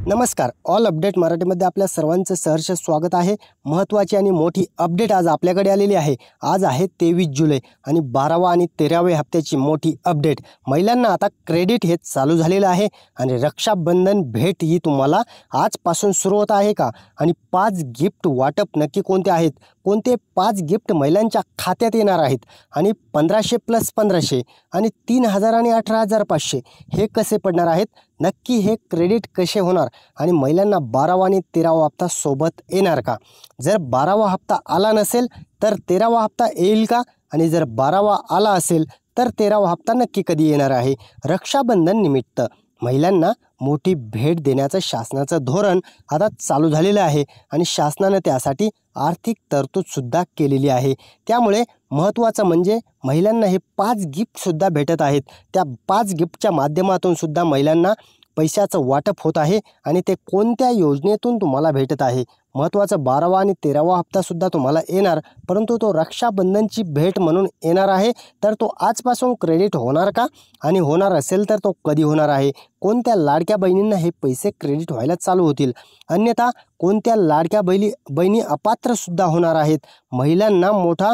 नमस्कार. All update मराठीमध्ये आपल्या सर्वांचं सहर्ष स्वागत आहे. महत्त्वाची आणि मोठी अपडेट आज आपल्याकडे आलेली आहे. आज आहे 23 जुलै आणि 12वा आणि 13व्या हप्त्याची मोठी अपडेट. महिलांना आता क्रेडिट हे चालू झालेलं आहे आणि रक्षाबंधन भेट ही तुम्हाला आजपासून सुरू होत आहे का? आणि 5 गिफ्ट वाटप नक्की कोणते आहेत? कोणते 5 गिफ्ट महिलांच्या खात्यात येणार आहेत? आणि 1500 + 1500 आणि 3000 आणि 18500 हे कसे पडणार आहेत? नक्की हे क्रेडिट कसे होणार आणि महिलांना 12वा आणि 13वा हप्ता सोबत येणार का? जर 12वा हप्ता आला नसेल तर 13वा हप्ता येईल का? आणि जर 12वा आला असेल तर 13वा हप्ता नक्की कधी येणार आहे? रक्षाबंधन निमित्त महिलांना मोठी भेट देण्याचं शासनाचं धोरण आता चालू झालेलं आहे आणि शासनाने त्यासाठी आर्थिक तरतूदसुद्धा केलेली आहे. त्यामुळे महत्त्वाचं म्हणजे महिलांना हे 5 गिफ्टसुद्धा भेटत आहेत. त्या 5 गिफ्टच्या माध्यमातून सुद्धा महिलांना पैशाचं वाटप होत आहे आणि ते कोणत्या योजनेतून तुम्हाला भेटत आहे? महत्त्वाचं 12वा आणि 13वा हप्तासुद्धा तुम्हाला येणार, परंतु तो रक्षाबंधनची भेट म्हणून येणार आहे. तर तो आजपासून क्रेडिट होणार का? आणि होणार असेल तर तो कधी होणार आहे? कोणत्या लाडक्या बहिणींना हे पैसे क्रेडिट व्हायला चालू होतील? अन्यथा कोणत्या लाडक्या बहिणी अपात्रसुद्धा होणार आहेत? महिलांना मोठा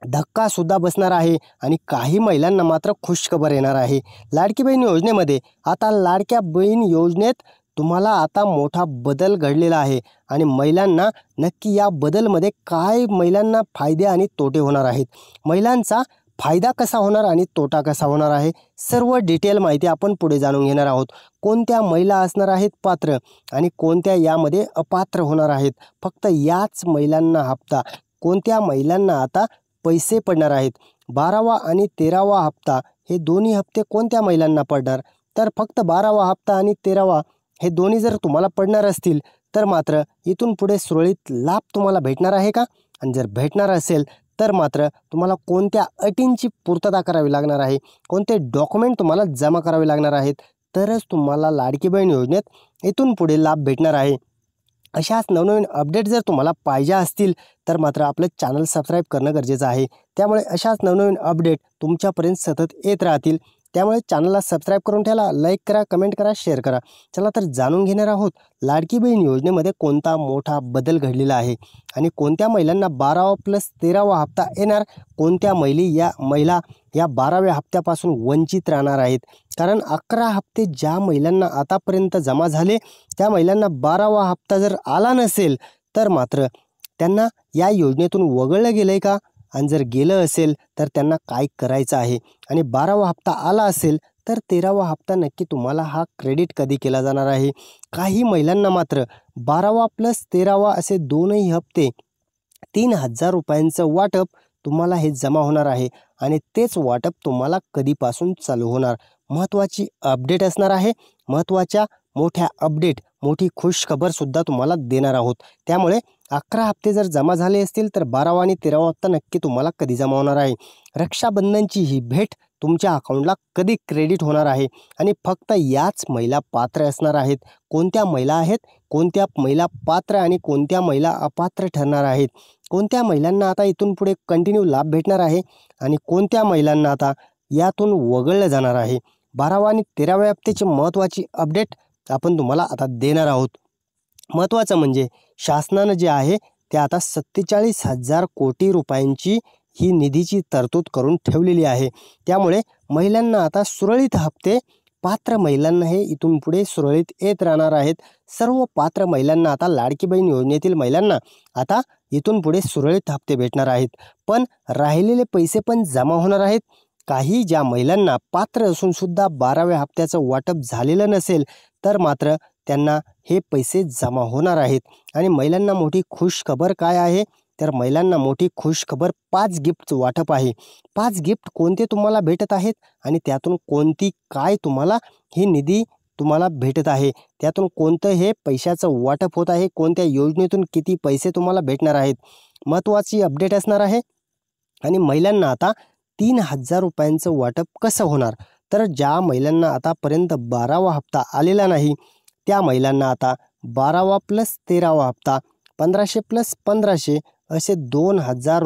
धक्कासुद्धा बसणार आहे आणि काही महिलांना मात्र खुशखबर येणार आहे. लाडकी बहीण योजनेमध्ये आता लाडक्या बहीण योजनेत तुम्हाला आता मोठा बदल घडलेला आहे आणि महिलांना नक्की या बदलमध्ये काय महिलांना फायदे आणि तोटे होणार आहेत? महिलांचा फायदा कसा होणार आणि तोटा कसा होणार आहे? सर्व डिटेल माहिती आपण पुढे जाणून घेणार आहोत. कोणत्या महिला असणार आहेत पात्र आणि कोणत्या यामध्ये अपात्र होणार आहेत? फक्त याच महिलांना हप्ता, कोणत्या महिलांना आता पैसे पडणार आहेत? 12वा आणि 13वा हप्ता हे दोन्ही हप्ते कोणत्या महिलांना पडणार? तर फक्त 12वा हप्ता आणि 13वा हे दोन्ही जर तुम्हाला पडणार असतील तर मात्र इथून पुढे सुरळीत लाभ तुम्हाला भेटणार आहे का? आणि जर भेटणार असेल तर मात्र तुम्हाला कोणत्या अटींची पूर्तता करावी लागणार आहे? कोणते डॉक्युमेंट तुम्हाला जमा करावे लागणार आहेत? तरच तुम्हाला लाडकी बहीण योजनेत इथून पुढे लाभ भेटणार आहे. अशाच नवनवीन अपडेट जर तुम्हाला पाहिजे असतील तर मात्र आपलं चॅनल सबस्क्राईब करणं गरजेचं आहे. त्यामुळे अशाच नवनवीन अपडेट तुमच्यापर्यंत सतत येत राहतील. त्यामुळे चॅनलला सबस्क्राईब करून ठेवा, लाईक करा, कमेंट करा, शेअर करा. चला तर जाणून घेणार आहोत लाडकी बहीण योजनेमध्ये कोणता मोठा बदल घडलेला आहे आणि कोणत्या महिलांना 12वा + 13वा हप्ता येणार, कोणत्या महिला या 12व्या हप्त्यापासून वंचित राहणार आहेत. कारण 11 हप्ते ज्या महिलांना आतापर्यंत जमा झाले त्या महिलांना 12वा हप्ता जर आला नसेल तर मात्र त्यांना या योजनेतून वगळलं गेलं आहे का? आणि जर गेलं असेल तर त्यांना काय करायचं आहे? आणि 12वा हप्ता आला असेल तर 13वा हप्ता नक्की तुम्हाला हा क्रेडिट कधी केला जाणार आहे? काही महिलांना मात्र 12वा + 13वा असे दोनही हप्ते 3000 रुपयांचं वाटप तुम्हाला हे जमा होणार आहे आणि तेच वाटप तुम्हाला कधीपासून चालू होणार? महत्त्वाची अपडेट असणार आहे. महत्त्वाच्या मोठ्या अपडेट, मोठी खुशखबरसुद्धा तुम्हाला देणार आहोत. त्यामुळे 11 हप्ते जर जमा झाले असतील तर 12वा आणि 13वा हप्ता नक्की तुम्हाला कधी जमा होणार आहे? रक्षाबंधनची ही भेट तुमच्या अकाउंटला कधी क्रेडिट होणार आहे? आणि फक्त याच महिला पात्र असणार आहेत. कोणत्या महिला आहेत? कोणत्या महिला पात्र आणि कोणत्या महिला अपात्र ठरणार आहेत? कोणत्या महिलांना आता इथून पुढे कंटिन्यू लाभ भेटणार आहे आणि कोणत्या महिलांना आता यातून वगळलं जाणार आहे? 12वा आणि 13व्या हप्त्याची महत्त्वाची अपडेट आपण तुम्हाला आता देणार आहोत. महत्त्वाचं म्हणजे शासनानं जे आहे ते आता 47,000 कोटी रुपयांची ही निधीची तरतूद करून ठेवलेली आहे. त्यामुळे महिलांना आता सुरळीत हप्ते, पात्र महिलांना हे इथून पुढे सुरळीत येत राहणार आहेत. सर्व पात्र महिलांना आता लाडकी बहीण योजनेतील महिलांना आता इथून पुढे सुरळीत हप्ते भेटणार आहेत. पण राहिलेले पैसे पण जमा होणार आहेत. काही ज्या महिलांना पात्र असून सुद्धा 12व्या हप्त्याचं वाटप झालेलं नसेल तर मात्र त्यांना हे पैसे जमा होणार आहेत. आणि महिलांना मोठी खुशखबर काय आहे? तर महिलांना मोठी खुशखबर 5 गिफ्ट वाटप आहे. 5 गिफ्ट कोणते तुम्हाला भेटत आहेत आणि त्यातून कोणती काय तुम्हाला ही निधी तुम्हाला भेटत आहे? त्यातून कोणतं हे पैशाचं वाटप होत आहे? कोणत्या योजनेतून किती पैसे तुम्हाला भेटणार आहेत? महत्त्वाची अपडेट असणार आहे. आणि महिलांना आता 3000 रुपयांचं वाटप कसं होणार? तर ज्या महिलांना आतापर्यंत 12वा हप्ता आलेला नाही त्या महिलांना आता 12वा + 13वा हप्ता 1500 + 1500 असे 3000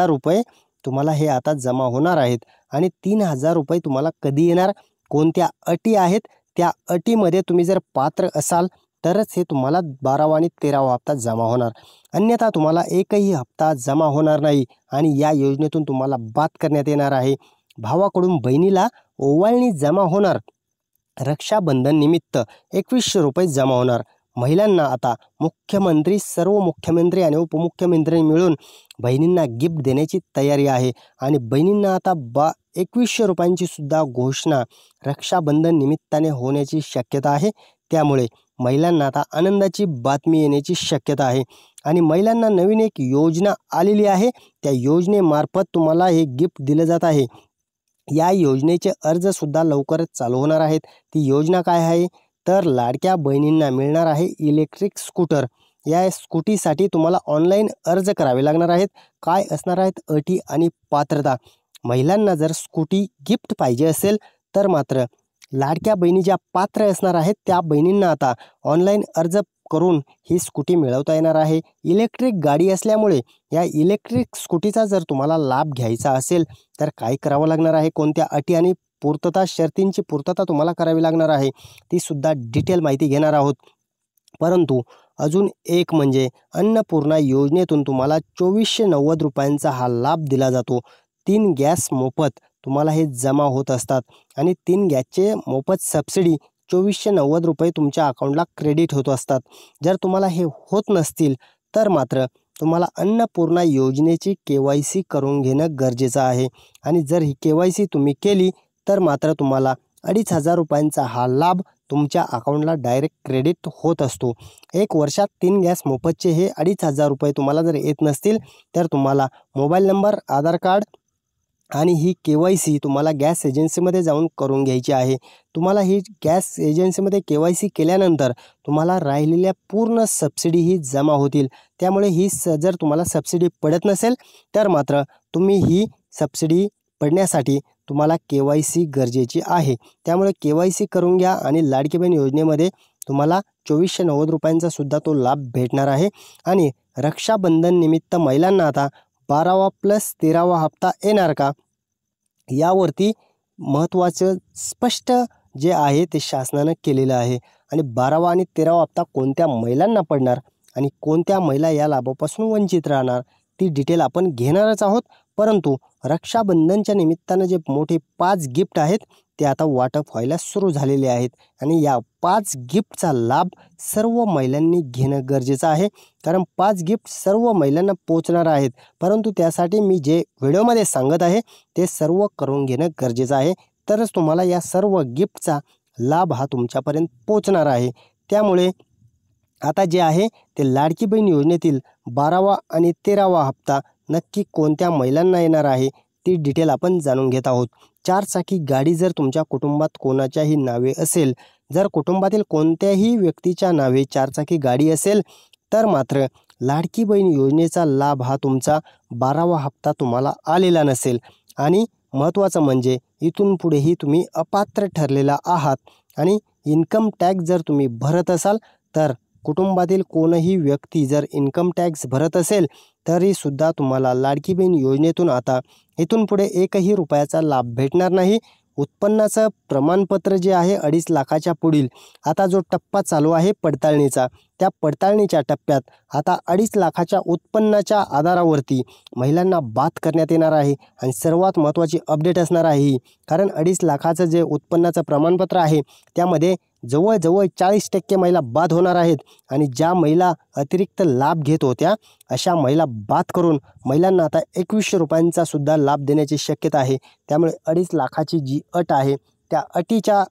रुपये तुम्हाला हे आता जमा होणार आहेत. आणि 3000 रुपये तुम्हाला कधी येणार? कोणत्या अटी आहेत त्या अटीमध्ये तुम्ही जर पात्र असाल तरच हे तुम्हाला 12वा आणि 13वा हप्ता जमा होणार, अन्यथा तुम्हाला एकही हप्ता जमा होणार नाही आणि या योजनेतून तुम्हाला बाद करण्यात येणार आहे. भावाकडून बहिणीला ओवाळणी जमा होणार. रक्षाबंधन निमित्त 2100 रुपये जमा होणार. महिलांना आता सर्व मुख्यमंत्री आणि उपमुख्यमंत्री मिळून बहिणींना गिफ्ट देण्याची तयारी आहे आणि बहिणींना आता 2100 रुपयांची सुद्धा घोषणा रक्षाबंधन निमित्ताने होण्याची शक्यता आहे. त्यामुळे महिलांना आता आनंदाची बातमी येण्याची शक्यता आहे आणि महिलांना नवीन एक योजना आलेली आहे. त्या योजनेमार्फत तुम्हाला हे गिफ्ट दिलं जात आहे. या योजनेचे अर्जसुद्धा लवकरच चालू होणार आहेत. ती योजना काय आहे तर लाडक्या बहिणींना मिळणार आहे इलेक्ट्रिक स्कूटर. या स्कूटीसाठी तुम्हाला ऑनलाईन अर्ज करावे लागणार आहेत. काय असणार आहेत अटी आणि पात्रता? महिलांना जर स्कूटी गिफ्ट पाहिजे असेल तर मात्र लाडक्या बहिणी ज्या पात्र असणार आहेत त्या बहिणींना आता ऑनलाईन अर्ज करून ही स्कूटी मिळवता येणार आहे. इलेक्ट्रिक गाडी असल्यामुळे या इलेक्ट्रिक स्कूटीचा जर तुम्हाला लाभ घ्यायचा असेल तर काय करावं लागणार आहे, कोणत्या अटी आणि शर्तींची पूर्तता तुम्हाला करावी लागणार आहे, ती सुद्धा डिटेल माहिती घेणार आहोत. परंतु अजून एक म्हणजे अन्नपूर्णा योजनेतून तुम्हाला 2490 रुपयांचा हा लाभ दिला जातो. 3 गॅस मोफत तुम्हाला हे जमा होत असतात आणि 3 गॅसचे मोफत सबसिडी 2490 रुपये तुमच्या अकाउंटला क्रेडिट होत असतात. जर तुम्हाला हे होत नसतील तर मात्र तुम्हाला अन्नपूर्णा योजनेची KYC करून घेणं गरजेचं आहे आणि जर ही KYC तुम्ही केली तर मात्र तुम्हाला 2500 रुपयांचा हा लाभ तुमच्या अकाउंटला डायरेक्ट क्रेडिट होत असतो. 1 वर्षात 3 गॅस मोफतचे हे 2500 रुपये तुम्हाला जर येत नसतील तर तुम्हाला मोबाईल नंबर, आधार कार्ड आणि ही KYC तुम्हाला गॅस एजन्सीमध्ये जाऊन करून घ्यायची आहे. तुम्हाला ही गॅस एजन्सीमध्ये KYC केल्यानंतर तुम्हाला राहिलेल्या पूर्ण सबसिडी ही जमा होतील. त्यामुळे जर तुम्हाला सबसिडी पडत नसेल तर मात्र तुम्ही ही सबसिडी पडण्यासाठी तुम्हाला KYC गरजेची आहे. त्यामुळे KYC करून घ्या आणि लाडकी बहीण योजनेमध्ये तुम्हाला 2490 रुपयांचा सुद्धा तो लाभ भेटणार आहे. आणि रक्षाबंधन निमित्त महिलांना आता 12वा + 13वा हप्ता येणार का, यावरती महत्त्वाचं स्पष्ट जे आहे ते शासनानं केलेलं आहे. आणि 12वा आणि 13वा हप्ता कोणत्या महिलांना पडणार आणि कोणत्या महिला या लाभापासून वंचित राहणार ती डिटेल आपण घेणारच आहोत. परंतु रक्षाबंधनच्या निमित्तानं जे मोठे 5 गिफ्ट आहेत ते आता वाटप व्हायला सुरू झालेले आहेत आणि या 5 गिफ्टचा लाभ सर्व महिलांनी घेणं गरजेचं आहे. कारण 5 गिफ्ट सर्व महिलांना पोचणार आहेत. परंतु त्यासाठी मी जे व्हिडिओमध्ये सांगत आहे ते सर्व करून घेणं गरजेचं आहे. तरच तुम्हाला या सर्व गिफ्टचा लाभ हा तुमच्यापर्यंत पोचणार आहे. त्यामुळे आता जे आहे ते लाडकी बहीण योजनेतील 12वा आणि 13वा हप्ता नक्की कोणत्या महिलांना येणार आहे ती डिटेल आपण जाणून घेत आहोत. 4 चाकी गाडी जर तुमच्या कुटुंबात कोणाच्याही नावे असेल, जर कुटुंबातील कोणत्याही व्यक्तीच्या नावे 4 चाकी गाडी असेल तर मात्र लाडकी बहीण योजनेचा लाभ हा तुमचा 12वा हप्ता तुम्हाला आलेला नसेल. आणि महत्त्वाचं म्हणजे इथून पुढेही तुम्ही अपात्र ठरलेला आहात आणि इन्कम टॅक्स जर तुम्ही भरत असाल तर कुटुंबातील कोणीही व्यक्ती जर इन्कम टॅक्स भरत असेल तरीसुद्धा तुम्हाला लाडकी बहीण योजनेतून आता इथून पुढे एकही रुपयाचा लाभ भेटणार नाही. उत्पन्नाचं प्रमाणपत्र जे आहे 2.5 लाखाच्या पुढील आता जो टप्पा चालू आहे पडताळणीचा, त्या पडताळणीच्या टप्प्यात आता 2.5 लाखाच्या उत्पन्नाच्या आधारावरती महिलांना बाद करण्यात येणार आहे. आणि सर्वात महत्त्वाची अपडेट असणार आहे ही, कारण 2.5 लाखाचं जे उत्पन्नाचं प्रमाणपत्र आहे त्यामध्ये जवळजवळ 40% महिला बाद होणार आहेत आणि ज्या महिला अतिरिक्त लाभ घेत होत्या अशा महिला बाद करून महिलांना आता 2100 रुपयांचा सुद्धा लाभ देण्याची शक्यता आहे. त्यामुळे 2.5 लाखाची जी अट आहे त्या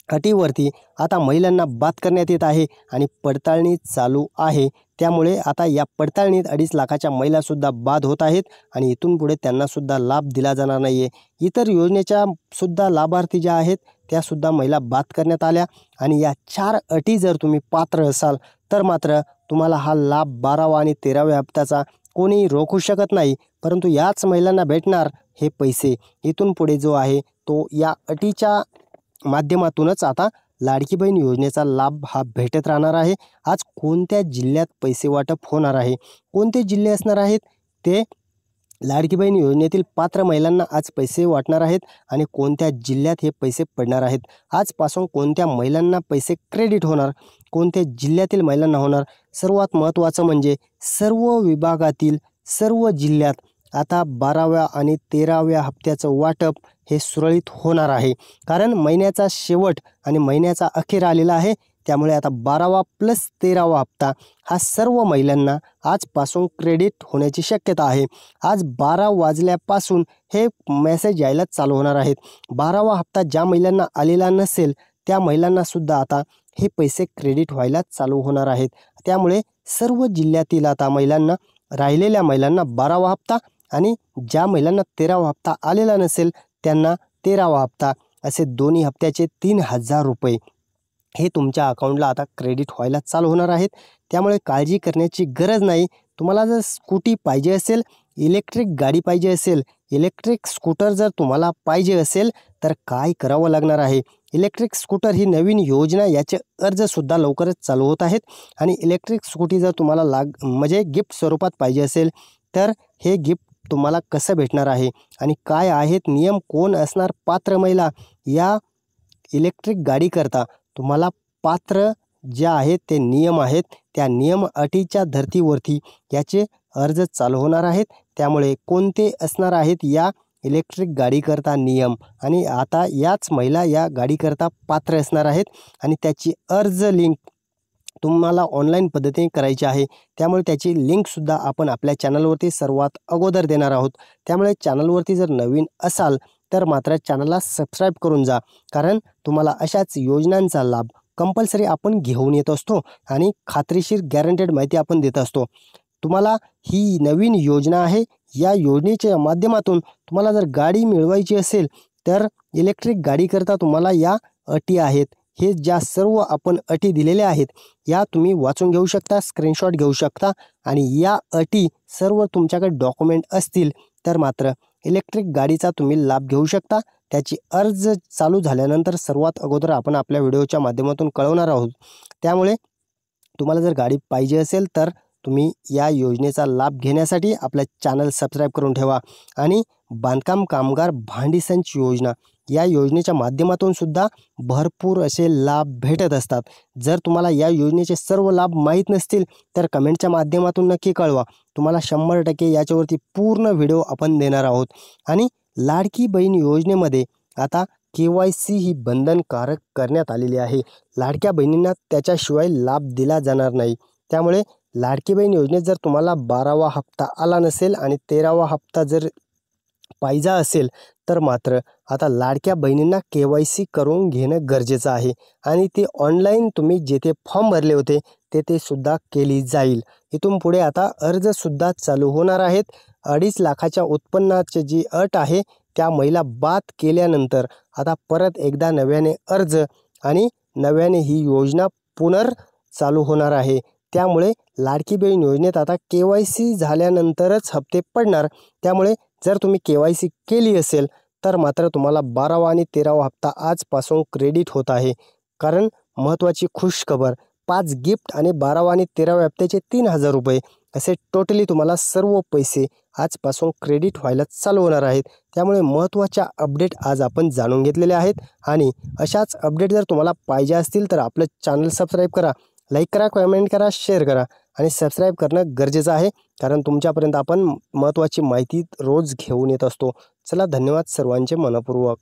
अटीवरती आता महिलांना बाद करण्यात येत आहे आणि पडताळणी चालू आहे. त्यामुळे आता या पडताळणीत 2.5 लाखाच्या महिलासुद्धा बाद होत आहेत आणि इथून पुढे त्यांनासुद्धा लाभ दिला जाणार नाही आहे. इतर योजनेच्या सुद्धा लाभार्थी ज्या आहेत त्यासुद्धा महिला बाद करण्यात आल्या आणि या 4 अटी जर तुम्ही पात्र असाल तर मात्र तुम्हाला हा लाभ 12वा आणि 13व्या हप्त्याचा कोणी रोखू शकत नाही. परंतु याच महिलांना भेटणार हे पैसे. इथून पुढे जो आहे तो या अटीच्या माध्यमातूनच आता लाडकी बहीण योजनेचा लाभ हा भेटत राहणार आहे. आज कोणत्या जिल्ह्यात पैसे वाटप होणार आहे, कोणते जिल्हे असणार आहेत ते लाडकी बहीण योजनेतील पात्र महिलांना आज पैसे वाटणार आहेत आणि कोणत्या जिल्ह्यात हे पैसे पडणार आहेत, आजपासून कोणत्या महिलांना पैसे क्रेडिट होणार, कोणत्या जिल्ह्यातील महिलांना होणार, सर्वात महत्त्वाचं म्हणजे सर्व विभागातील सर्व जिल्ह्यात आता 12व्या आणि 13व्या हप्त्याचं वाटप हे सुरळीत होणार आहे. कारण महिन्याचा शेवट आणि महिन्याचा अखेर आलेला आहे. त्यामुळे आता 12वा प्लस 13वा हप्ता हा सर्व महिलांना आजपासून क्रेडिट होण्याची शक्यता आहे. आज 12 वाजल्यापासून हे मेसेज यायला चालू होणार आहेत. 12वा हप्ता ज्या महिलांना आलेला नसेल त्या महिलांनासुद्धा आता हे पैसे क्रेडिट व्हायला चालू होणार आहेत. त्यामुळे सर्व जिल्ह्यातील आता महिलांना, राहिलेल्या महिलांना 12वा हप्ता आणि ज्या महिलांना 13वा हप्ता आलेला नसेल त्यांना 13वा हप्ता, असे दोन्ही हप्त्याचे 3000 रुपये हे तुमच्या अकाउंटला आता क्रेडिट व्हायला चालू होणार आहेत. त्यामुळे काळजी करण्याची गरज नाही. तुम्हाला जर स्कूटी पाहिजे असेल, इलेक्ट्रिक गाडी पाहिजे असेल, इलेक्ट्रिक स्कूटर जर तुम्हाला पाहिजे असेल तर काय करावं लागणार आहे, इलेक्ट्रिक स्कूटर ही नवीन योजना, याचे अर्जसुद्धा लवकरच चालू होत आहेत. आणि इलेक्ट्रिक स्कूटी जर तुम्हाला म्हणजे गिफ्ट स्वरूपात पाहिजे असेल तर हे गिफ्ट तुम्हाला कसं भेटणार आहे आणि काय आहेत नियम, कोण असणार पात्र महिला या इलेक्ट्रिक गाडीकरता, तुम्हाला पात्र ज्या आहेत ते नियम आहेत, त्या नियम अटीच्या धर्तीवरती याचे अर्ज चालू होणार आहेत. त्यामुळे कोणते असणार आहेत या इलेक्ट्रिक गाडीकरता नियम, आणि आता याच महिला या गाडीकरता पात्र असणार आहेत आणि त्याची अर्ज लिंक तुम्हाला ऑनलाईन पद्धतीने करायची आहे. त्यामुळे त्याची लिंकसुद्धा आपण आपल्या चॅनलवरती सर्वात अगोदर देणार आहोत. त्यामुळे चॅनलवरती जर नवीन असाल तर मात्र चॅनलला सबस्क्राईब करून जा. कारण तुम्हाला अशाच योजनांचा लाभ कंपल्सरी आपण घेऊन येत असतो आणि खात्रीशीर गॅरंटेड माहिती आपण देत असतो. तुम्हाला ही नवीन योजना आहे. या योजनेच्या माध्यमातून तुम्हाला जर गाडी मिळवायची असेल तर इलेक्ट्रिक गाडीकरता तुम्हाला या अटी आहेत. हे ज्या सर्व आपण अटी दिलेल्या आहेत या तुम्ही वाचून घेऊ शकता, स्क्रीनशॉट घेऊ शकता आणि या अटी सर्व तुमच्याकडे डॉक्युमेंट असतील तर मात्र इलेक्ट्रिक गाडीचा तुम्ही लाभ घेऊ शकता. त्याची अर्ज चालू झाल्यानंतर सर्वात अगोदर आपण आपल्या व्हिडिओच्या माध्यमातून कळवणार आहोत. त्यामुळे तुम्हाला जर गाडी पाहिजे असेल तर तुम्ही या योजनेचा लाभ घेण्यासाठी आपलं चॅनल सबस्क्राईब करून ठेवा. आणि बांधकाम कामगार भांडी संच योजना या योजनेच्या माध्यमातून सुद्धा भरपूर असे लाभ भेटत असतात. जर तुम्हाला या योजनेचे सर्व लाभ माहीत नसतील तर कमेंटच्या माध्यमातून नक्की कळवा. तुम्हाला 100% याच्यावरती पूर्ण व्हिडिओ आपण देणार आहोत. आणि लाडकी बहीण योजनेमध्ये आता KYC ही बंधनकारक करण्यात आलेली आहे. लाडक्या बहिणींना त्याच्याशिवाय लाभ दिला जाणार नाही. त्यामुळे लाडकी बहीण योजनेत जर तुम्हाला 12वा हप्ता आला नसेल आणि 13वा हप्ता जर पाहिजे असेल तर मात्र आता लाडक्या बहिणींना KYC करून घेणं गरजेचं आहे. आणि ते ऑनलाईन तुम्ही जेथे फॉर्म भरले होते तेथे सुद्धा केली जाईल. इथून पुढे आता अर्जसुद्धा चालू होणार आहेत. 2.5 लाखाच्या उत्पन्नाची जी अट आहे त्या महिला बाद केल्यानंतर आता परत एकदा नव्याने अर्ज आणि नव्याने ही योजना चालू होणार आहे. त्यामुळे लाडकी बहीण योजनेत आता KYC झाल्यानंतरच हप्ते पडणार. त्यामुळे जर तुम्ही KYC केली असेल तर मात्र तुम्हाला 12वा आणि 13वा हप्ता आजपासून क्रेडिट होत आहे. कारण महत्त्वाची खुशखबर, 5 गिफ्ट आणि 12वा आणि 13व्या हप्त्याचे 3000 रुपये असे टोटली तुम्हाला सर्व पैसे आजपासून क्रेडिट व्हायला चालू होणार आहेत. त्यामुळे महत्त्वाच्या अपडेट आज आपण जाणून घेतलेले आहेत. आणि अशाच अपडेट जर तुम्हाला पाहिजे असतील तर आपलं चॅनल सबस्क्राईब करा, लाईक करा, कमेंट करा, शेअर करा आणि सबस्क्राईब करणं गरजेचं आहे. कारण तुमच्यापर्यंत आपण महत्त्वाची माहिती रोज घेऊन येत असतो. चला, धन्यवाद सर्वांचे मनपूर्वक.